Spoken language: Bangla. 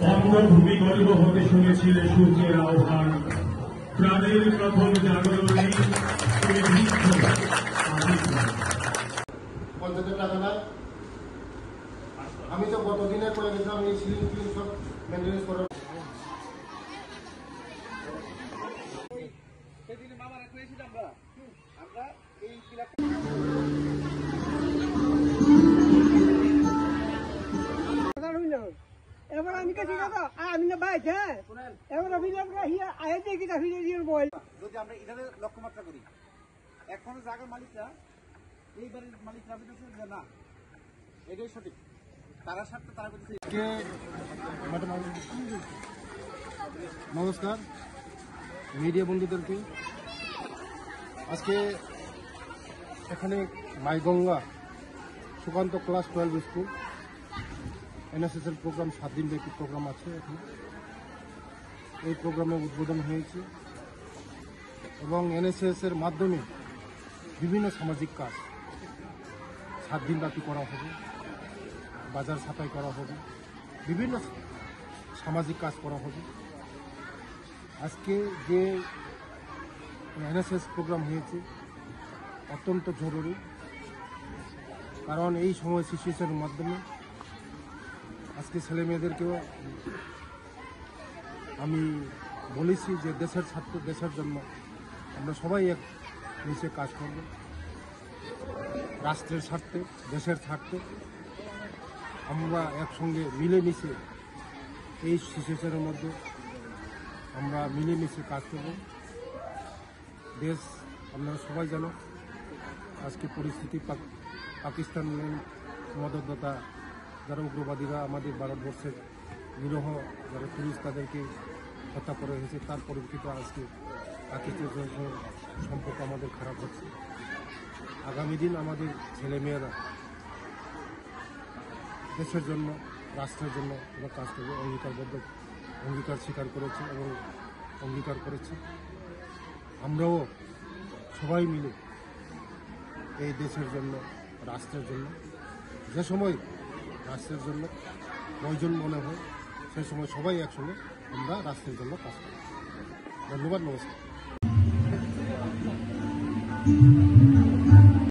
বঙ্গভূমি গর্ব হতে শুনেছিল সূর্যের আহ্বান, প্রাণের প্রথম জাগরণে পঞ্চায়েতের টাকা না। আমি তো গতদিনে করে গেছিলাম এই সিলিং ফিলিং সব মেনটেন্স করার। এবার আমি কাছে কথা আমি না ভাই হ্যাঁ এবার অভিযোগ আয়াতে কি অভিযোগ বল যদি আমরা এখানে লক্ষ্যমাত্রা করি এখনো জায়গার মালিকরা এই বাড়ির মালিকরা বলতেছে যে না এটাই সঠিক, তারা স্বার্থে তারা বলতেছে। নমস্কার মিডিয়া বন্ধুদেরকে। আজকে এখানে মাইগঙ্গা Sukanta class 12 school NSS programme 7 দিন ব্যাপী প্রোগ্রাম আছে। এখানে এই প্রোগ্রামে উদ্বোধন হয়েছে এবং এনএসএস এর মাধ্যমে বিভিন্ন সামাজিক কাজ 7 দিন ব্যাপী করা হবে, বাজার সাফাই করা হবে, বিভিন্ন সামাজিক কাজ করা হবে। আজকে যে এনএসএস প্রোগ্রাম হয়েছে অত্যন্ত জরুরি, কারণ এই সময় সিচুয়েশনের মাধ্যমে আজকে ছেলে মেয়েদেরকেও আমি বলেছি যে দেশের স্বার্থে দেশের জন্য আমরা সবাই এক নিচে কাজ করব, রাষ্ট্রের স্বার্থে দেশের স্বার্থে আমরা একসঙ্গে মিলেমিশে এই সিচুয়েশনের মধ্যে আমরা মিলেমিশে কাজ করব। দেশ আপনারা সবাই জানো আজকে পরিস্থিতি পাকিস্তান মদতদাতা যারা উগ্রবাদীরা আমাদের ভারতবর্ষের নিরহ যারা টুরিস্ট তাদেরকে হত্যা করে হয়েছে, তার পরিপ্রেক্ষিতে আজকে পাকিস্তানের সম্পর্ক আমাদের খারাপ হচ্ছে। আগামী দিন আমাদের ছেলেমেয়েরা দেশের জন্য রাষ্ট্রের জন্য ওরা কাজ করবে, অঙ্গীকার স্বীকার করেছে এবং অঙ্গীকার করেছে। আমরাও সবাই মিলে এই দেশের জন্য রাষ্ট্রের জন্য যে সময় রাষ্ট্রের জন্য প্রয়োজন মনে হয় সেই সময় সবাই একসঙ্গে আমরা রাষ্ট্রের জন্য কাজ করি। ধন্যবাদ, নমস্কার।